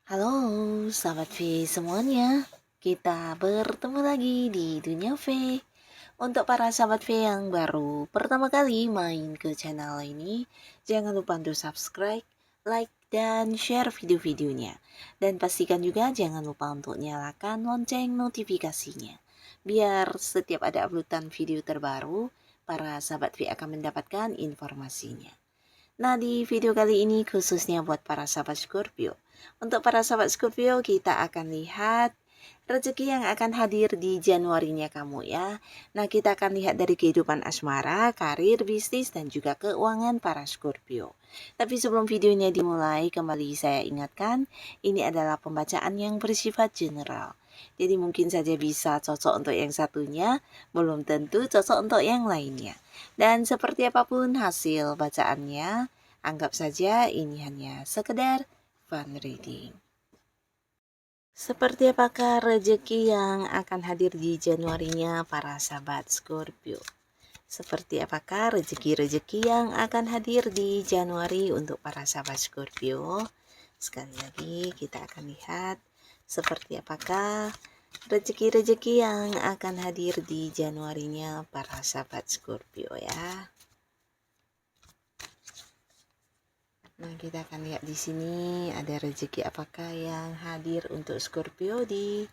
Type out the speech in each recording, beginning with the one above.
Halo, sahabat V semuanya. Kita bertemu lagi di Dunia V. Untuk para sahabat V yang baru pertama kali main ke channel ini, jangan lupa untuk subscribe, like, dan share video-videonya. Dan pastikan juga jangan lupa untuk nyalakan lonceng notifikasinya. Biar setiap ada uploadan video terbaru, para sahabat V akan mendapatkan informasinya. Nah, di video kali ini khususnya buat para sahabat Scorpio. Untuk para sahabat Scorpio, kita akan lihat rezeki yang akan hadir di Januarinya kamu ya. Nah, kita akan lihat dari kehidupan asmara, karir, bisnis, dan juga keuangan para Scorpio. Tapi sebelum videonya dimulai, kembali saya ingatkan, ini adalah pembacaan yang bersifat general. Jadi mungkin saja bisa cocok untuk yang satunya, belum tentu cocok untuk yang lainnya. Dan seperti apapun hasil bacaannya, anggap saja ini hanya sekedar fun reading. Seperti apakah rezeki yang akan hadir di Januarinya para sahabat Scorpio? Seperti apakah rezeki-rezeki yang akan hadir di Januari untuk para sahabat Scorpio? Sekali lagi kita akan lihat seperti apakah rezeki-rezeki yang akan hadir di Januarinya para sahabat Scorpio ya. Nah, kita akan lihat di sini ada rezeki apakah yang hadir untuk Scorpio di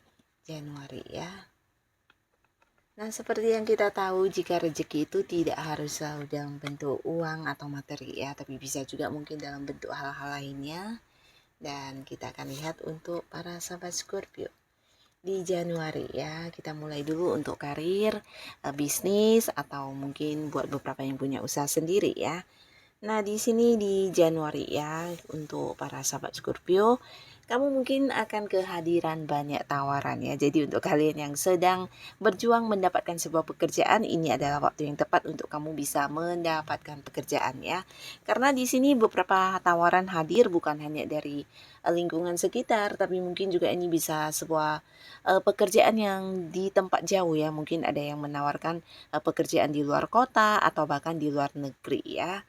Januari ya. Nah, seperti yang kita tahu, jika rezeki itu tidak harus selalu dalam bentuk uang atau materi ya, tapi bisa juga mungkin dalam bentuk hal-hal lainnya. Dan kita akan lihat untuk para sahabat Scorpio di Januari ya. Kita mulai dulu untuk karir, bisnis, atau mungkin buat beberapa yang punya usaha sendiri ya. Nah, di sini di Januari ya, untuk para sahabat Scorpio, kamu mungkin akan kehadiran banyak tawaran ya. Jadi untuk kalian yang sedang berjuang mendapatkan sebuah pekerjaan, ini adalah waktu yang tepat untuk kamu bisa mendapatkan pekerjaan ya. Karena di sini beberapa tawaran hadir bukan hanya dari lingkungan sekitar, tapi mungkin juga ini bisa sebuah pekerjaan yang di tempat jauh ya. Mungkin ada yang menawarkan pekerjaan di luar kota atau bahkan di luar negeri ya.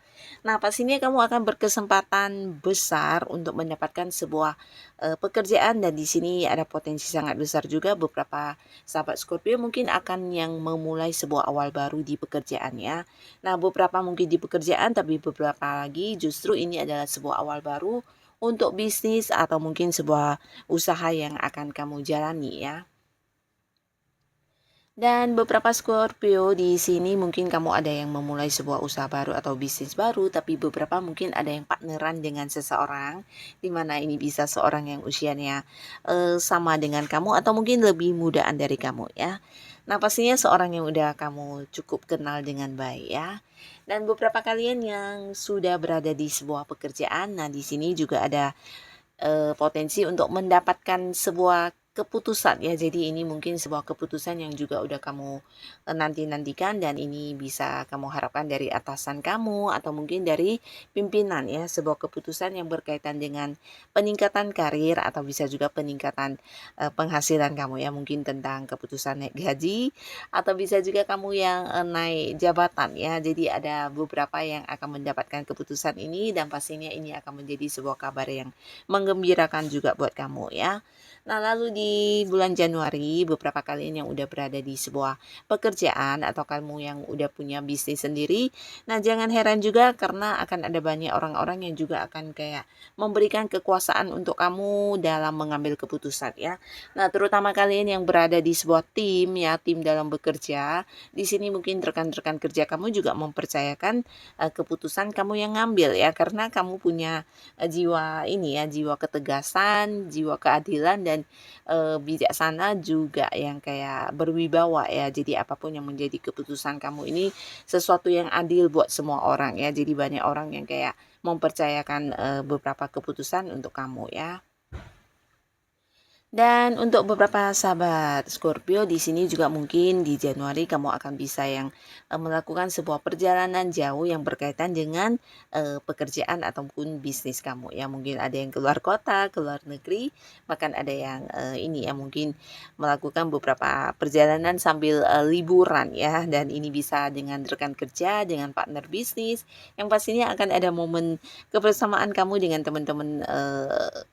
Nah, pastinya kamu akan berkesempatan besar untuk mendapatkan sebuah pekerjaan, dan di sini ada potensi sangat besar juga beberapa sahabat Scorpio mungkin akan yang memulai sebuah awal baru di pekerjaannya. Nah, beberapa mungkin di pekerjaan, tapi beberapa lagi justru ini adalah sebuah awal baru untuk bisnis atau mungkin sebuah usaha yang akan kamu jalani ya. Dan beberapa Scorpio di sini mungkin kamu ada yang memulai sebuah usaha baru atau bisnis baru, tapi beberapa mungkin ada yang partneran dengan seseorang, di mana ini bisa seorang yang usianya sama dengan kamu atau mungkin lebih mudaan dari kamu ya. Nah, pastinya seorang yang udah kamu cukup kenal dengan baik ya. Dan beberapa kalian yang sudah berada di sebuah pekerjaan, nah di sini juga ada potensi untuk mendapatkan sebuah keputusan ya. Jadi ini mungkin sebuah keputusan yang juga udah kamu nanti-nantikan, dan ini bisa kamu harapkan dari atasan kamu atau mungkin dari pimpinan ya. Sebuah keputusan yang berkaitan dengan peningkatan karir atau bisa juga peningkatan penghasilan kamu ya. Mungkin tentang keputusan naik gaji atau bisa juga kamu yang naik jabatan ya. Jadi ada beberapa yang akan mendapatkan keputusan ini, dan pastinya ini akan menjadi sebuah kabar yang menggembirakan juga buat kamu ya. Nah, lalu di bulan Januari, beberapa kalian yang udah berada di sebuah pekerjaan atau kamu yang udah punya bisnis sendiri, nah jangan heran juga karena akan ada banyak orang-orang yang juga akan kayak memberikan kekuasaan untuk kamu dalam mengambil keputusan ya. Nah, terutama kalian yang berada di sebuah tim ya, tim dalam bekerja, di sini mungkin rekan-rekan kerja kamu juga mempercayakan keputusan kamu yang ngambil ya, karena kamu punya jiwa ini ya, jiwa ketegasan, jiwa keadilan, dan bijaksana juga yang kayak berwibawa ya. Jadi apapun yang menjadi keputusan kamu ini sesuatu yang adil buat semua orang ya. Jadi banyak orang yang kayak mempercayakan beberapa keputusan untuk kamu ya. Dan untuk beberapa sahabat Scorpio di sini juga mungkin di Januari kamu akan bisa yang melakukan sebuah perjalanan jauh yang berkaitan dengan pekerjaan ataupun bisnis kamu ya. Mungkin ada yang keluar kota, keluar negeri, bahkan ada yang ini ya mungkin melakukan beberapa perjalanan sambil liburan ya. Dan ini bisa dengan rekan kerja, dengan partner bisnis, yang pastinya akan ada momen kebersamaan kamu dengan teman-teman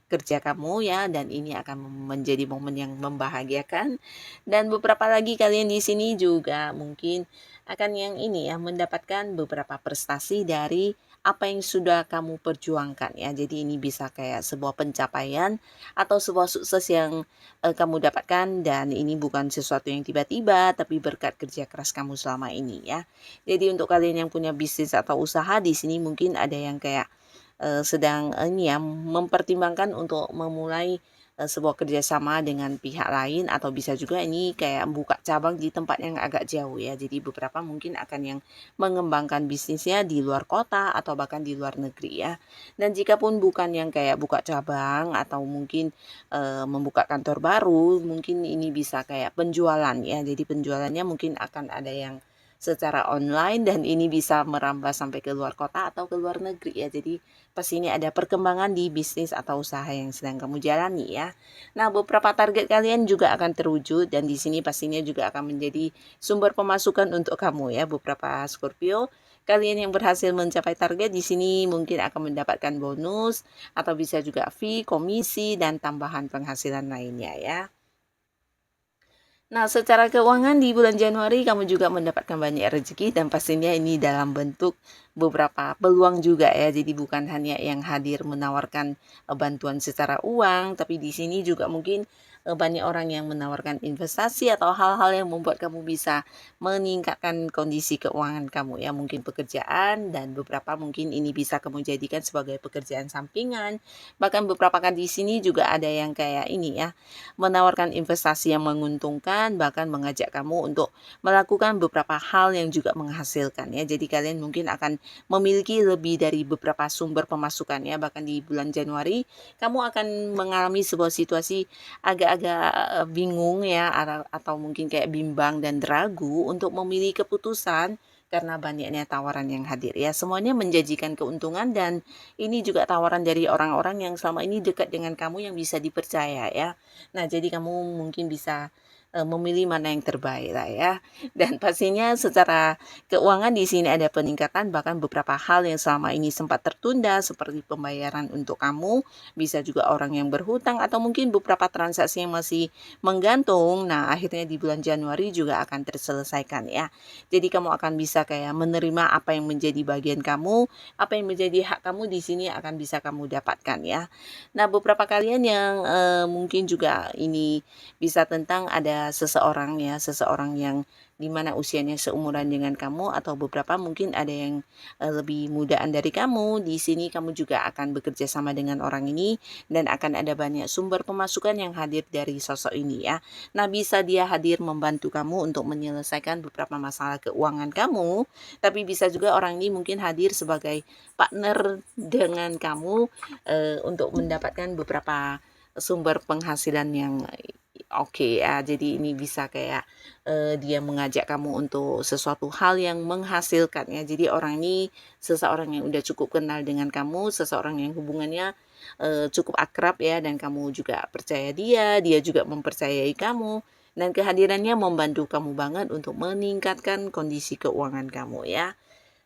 kerja kamu ya, dan ini akan menjadi momen yang membahagiakan. Dan beberapa lagi kalian di sini juga mungkin akan yang ini ya, mendapatkan beberapa prestasi dari apa yang sudah kamu perjuangkan ya. Jadi ini bisa kayak sebuah pencapaian atau sebuah sukses yang kamu dapatkan, dan ini bukan sesuatu yang tiba-tiba tapi berkat kerja keras kamu selama ini ya. Jadi untuk kalian yang punya bisnis atau usaha di sini mungkin ada yang kayak sedang ini ya mempertimbangkan untuk memulai sebuah kerjasama dengan pihak lain, atau bisa juga ini kayak buka cabang di tempat yang agak jauh ya. Jadi beberapa mungkin akan yang mengembangkan bisnisnya di luar kota atau bahkan di luar negeri ya. Dan jika pun bukan yang kayak buka cabang atau mungkin membuka kantor baru, mungkin ini bisa kayak penjualan ya. Jadi penjualannya mungkin akan ada yang secara online, dan ini bisa merambah sampai ke luar kota atau ke luar negeri ya. Jadi pasti ini ada perkembangan di bisnis atau usaha yang sedang kamu jalani ya. Nah, beberapa target kalian juga akan terwujud, dan di sini pastinya juga akan menjadi sumber pemasukan untuk kamu ya. Beberapa Scorpio, kalian yang berhasil mencapai target di sini mungkin akan mendapatkan bonus atau bisa juga fee, komisi, dan tambahan penghasilan lainnya ya. Nah, secara keuangan di bulan Januari kamu juga mendapatkan banyak rezeki, dan pastinya ini dalam bentuk beberapa peluang juga ya. Jadi bukan hanya yang hadir menawarkan bantuan secara uang, tapi di sini juga mungkin banyak orang yang menawarkan investasi atau hal-hal yang membuat kamu bisa meningkatkan kondisi keuangan kamu ya. Mungkin pekerjaan, dan beberapa mungkin ini bisa kamu jadikan sebagai pekerjaan sampingan. Bahkan beberapa kan di sini juga ada yang kayak ini ya, menawarkan investasi yang menguntungkan, bahkan mengajak kamu untuk melakukan beberapa hal yang juga menghasilkan ya. Jadi kalian mungkin akan memiliki lebih dari beberapa sumber pemasukan ya. Bahkan di bulan Januari kamu akan mengalami sebuah situasi agak-agak bingung ya, atau mungkin kayak bimbang dan ragu untuk memilih keputusan karena banyaknya tawaran yang hadir ya. Semuanya menjanjikan keuntungan, dan ini juga tawaran dari orang-orang yang selama ini dekat dengan kamu yang bisa dipercaya ya. Nah, jadi kamu mungkin bisa memilih mana yang terbaik lah ya. Dan pastinya secara keuangan di sini ada peningkatan, bahkan beberapa hal yang selama ini sempat tertunda seperti pembayaran untuk kamu, bisa juga orang yang berhutang, atau mungkin beberapa transaksi yang masih menggantung. Nah, akhirnya di bulan Januari juga akan terselesaikan ya. Jadi kamu akan bisa kayak menerima apa yang menjadi bagian kamu, apa yang menjadi hak kamu di sini akan bisa kamu dapatkan ya. Nah, beberapa kalian yang mungkin juga ini bisa tentang ada seseorang ya, seseorang yang dimana usianya seumuran dengan kamu, atau beberapa mungkin ada yang lebih mudaan dari kamu. Di sini kamu juga akan bekerja sama dengan orang ini, dan akan ada banyak sumber pemasukan yang hadir dari sosok ini ya. Nah, bisa dia hadir membantu kamu untuk menyelesaikan beberapa masalah keuangan kamu, tapi bisa juga orang ini mungkin hadir sebagai partner dengan kamu untuk mendapatkan beberapa sumber penghasilan yang oke ya. Jadi ini bisa kayak dia mengajak kamu untuk sesuatu hal yang menghasilkan ya. Jadi orang ini seseorang yang udah cukup kenal dengan kamu, seseorang yang hubungannya cukup akrab ya, dan kamu juga percaya dia, dia juga mempercayai kamu, dan kehadirannya membantu kamu banget untuk meningkatkan kondisi keuangan kamu ya.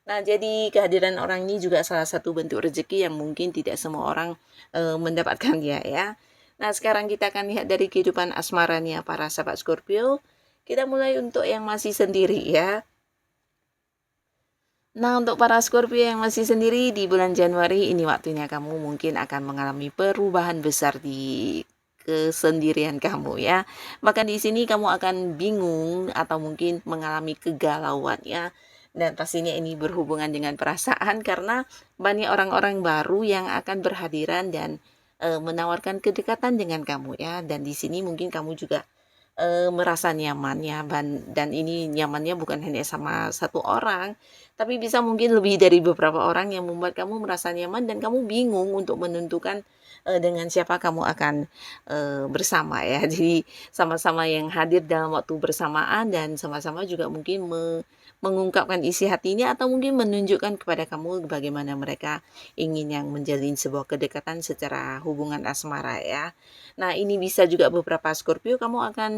Nah, jadi kehadiran orang ini juga salah satu bentuk rezeki yang mungkin tidak semua orang mendapatkan ya. Nah, sekarang kita akan lihat dari kehidupan asmaranya para sahabat Scorpio. Kita mulai untuk yang masih sendiri ya. Nah, untuk para Scorpio yang masih sendiri di bulan Januari ini waktunya kamu mungkin akan mengalami perubahan besar di kesendirian kamu ya. Bahkan di sini kamu akan bingung atau mungkin mengalami kegalauan ya. Dan pastinya ini berhubungan dengan perasaan, karena banyak orang-orang baru yang akan berhadiran dan menawarkan kedekatan dengan kamu ya. Dan di sini mungkin kamu juga merasa nyaman ya, dan ini nyamannya bukan hanya sama satu orang, tapi bisa mungkin lebih dari beberapa orang yang membuat kamu merasa nyaman, dan kamu bingung untuk menentukan dengan siapa kamu akan, bersama ya. Jadi sama-sama yang hadir dalam waktu bersamaan dan sama-sama juga mungkin mengungkapkan isi hatinya atau mungkin menunjukkan kepada kamu bagaimana mereka ingin yang menjalin sebuah kedekatan secara hubungan asmara ya. Nah, ini bisa juga beberapa Scorpio kamu akan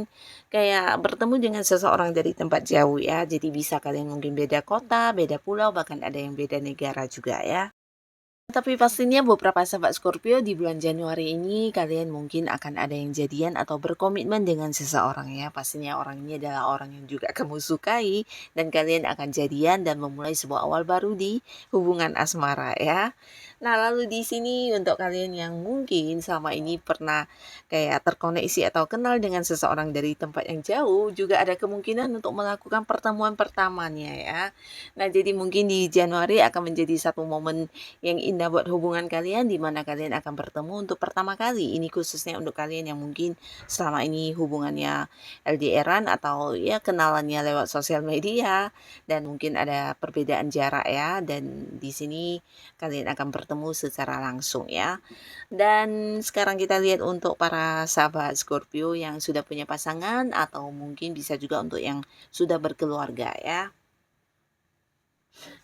kayak bertemu dengan seseorang dari tempat jauh ya. Jadi bisa kalian mungkin beda kota, beda pulau, bahkan ada yang beda negara juga ya. Tapi pastinya beberapa sahabat Scorpio di bulan Januari ini kalian mungkin akan ada yang jadian atau berkomitmen dengan seseorang ya. Pastinya orang ini adalah orang yang juga kamu sukai dan kalian akan jadian dan memulai sebuah awal baru di hubungan asmara ya. Nah, lalu di sini untuk kalian yang mungkin selama ini pernah kayak terkoneksi atau kenal dengan seseorang dari tempat yang jauh, juga ada kemungkinan untuk melakukan pertemuan pertamanya ya. Nah, jadi mungkin di Januari akan menjadi satu momen yang indah buat hubungan kalian di mana kalian akan bertemu untuk pertama kali. Ini khususnya untuk kalian yang mungkin selama ini hubungannya LDRan atau ya kenalannya lewat sosial media dan mungkin ada perbedaan jarak ya dan di sini kalian akan bertemu secara langsung ya. Dan sekarang kita lihat untuk para sahabat Scorpio yang sudah punya pasangan atau mungkin bisa juga untuk yang sudah berkeluarga ya.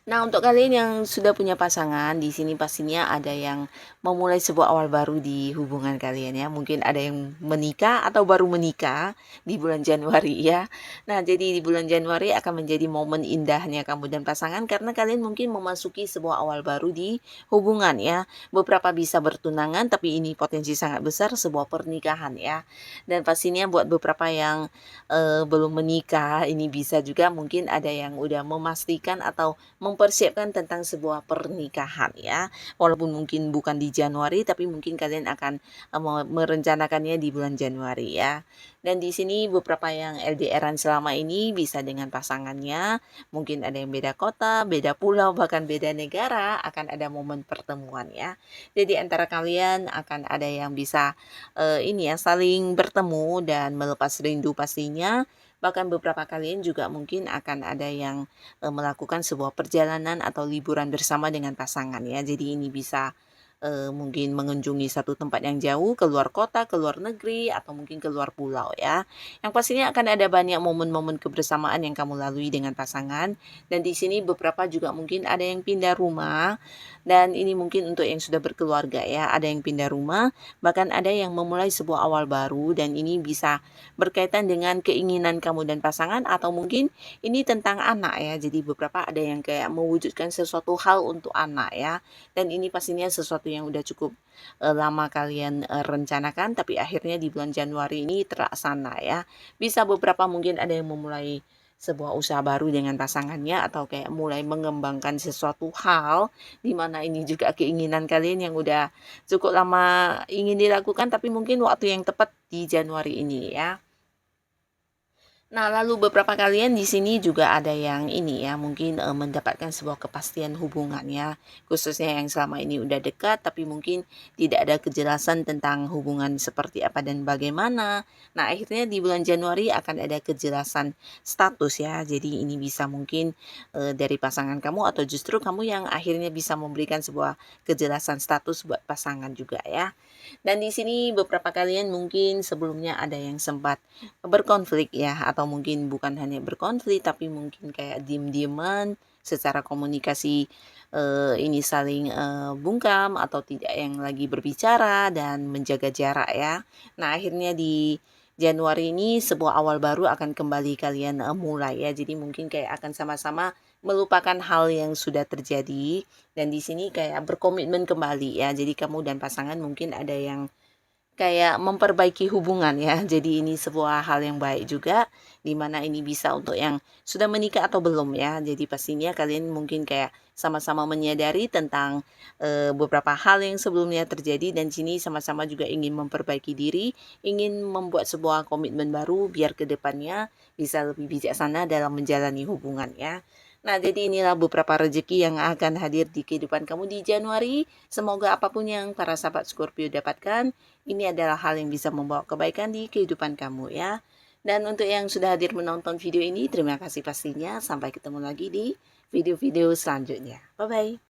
Nah, untuk kalian yang sudah punya pasangan, di sini pastinya ada yang memulai sebuah awal baru di hubungan kalian ya. Mungkin ada yang menikah atau baru menikah di bulan Januari ya. Nah, jadi di bulan Januari akan menjadi momen indahnya kamu dan pasangan karena kalian mungkin memasuki sebuah awal baru di hubungan ya. Beberapa bisa bertunangan, tapi ini potensi sangat besar sebuah pernikahan ya. Dan pastinya buat beberapa yang belum menikah, ini bisa juga mungkin ada yang udah memastikan atau mempersiapkan tentang sebuah pernikahan ya. Walaupun mungkin bukan di Januari, tapi mungkin kalian akan merencanakannya di bulan Januari ya. Dan di sini beberapa yang LDRan selama ini bisa dengan pasangannya, mungkin ada yang beda kota, beda pulau, bahkan beda negara, akan ada momen pertemuan ya. Jadi antara kalian akan ada yang bisa ini ya saling bertemu dan melepas rindu pastinya. Bahkan beberapa kalian juga mungkin akan ada yang melakukan sebuah perjalanan atau liburan bersama dengan pasangan ya. Jadi ini bisa mungkin mengunjungi satu tempat yang jauh, keluar kota, keluar negeri, atau mungkin keluar pulau ya. Yang pastinya akan ada banyak momen-momen kebersamaan yang kamu lalui dengan pasangan. Dan di sini beberapa juga mungkin ada yang pindah rumah. Dan ini mungkin untuk yang sudah berkeluarga ya, ada yang pindah rumah, bahkan ada yang memulai sebuah awal baru dan ini bisa berkaitan dengan keinginan kamu dan pasangan atau mungkin ini tentang anak ya. Jadi beberapa ada yang kayak mewujudkan sesuatu hal untuk anak ya. Dan ini pastinya sesuatu yang udah cukup lama kalian rencanakan tapi akhirnya di bulan Januari ini terlaksana ya. Bisa beberapa mungkin ada yang memulai sebuah usaha baru dengan pasangannya atau kayak mulai mengembangkan sesuatu hal di mana ini juga keinginan kalian yang udah cukup lama ingin dilakukan tapi mungkin waktu yang tepat di Januari ini ya. Nah, lalu beberapa kalian di sini juga ada yang ini ya, mungkin mendapatkan sebuah kepastian hubungannya, khususnya yang selama ini udah dekat, tapi mungkin tidak ada kejelasan tentang hubungan seperti apa dan bagaimana. Nah, akhirnya di bulan Januari akan ada kejelasan status ya, jadi ini bisa mungkin dari pasangan kamu atau justru kamu yang akhirnya bisa memberikan sebuah kejelasan status buat pasangan juga ya. Dan di sini beberapa kalian mungkin sebelumnya ada yang sempat berkonflik ya atau mungkin bukan hanya berkonflik tapi mungkin kayak diem-dieman secara komunikasi ini saling bungkam atau tidak yang lagi berbicara dan menjaga jarak ya. Nah, akhirnya di Januari ini sebuah awal baru akan kembali kalian mulai ya. Jadi mungkin kayak akan sama-sama melupakan hal yang sudah terjadi dan di sini kayak berkomitmen kembali ya. Jadi kamu dan pasangan mungkin ada yang kayak memperbaiki hubungan ya. Jadi ini sebuah hal yang baik juga, di mana ini bisa untuk yang sudah menikah atau belum ya. Jadi pastinya kalian mungkin kayak sama-sama menyadari tentang beberapa hal yang sebelumnya terjadi dan sini sama-sama juga ingin memperbaiki diri, ingin membuat sebuah komitmen baru biar kedepannya bisa lebih bijaksana dalam menjalani hubungan ya. Nah, jadi inilah beberapa rezeki yang akan hadir di kehidupan kamu di Januari. Semoga apapun yang para sahabat Scorpio dapatkan, ini adalah hal yang bisa membawa kebaikan di kehidupan kamu ya. Dan untuk yang sudah hadir menonton video ini, terima kasih pastinya. Sampai ketemu lagi di video-video selanjutnya. Bye-bye.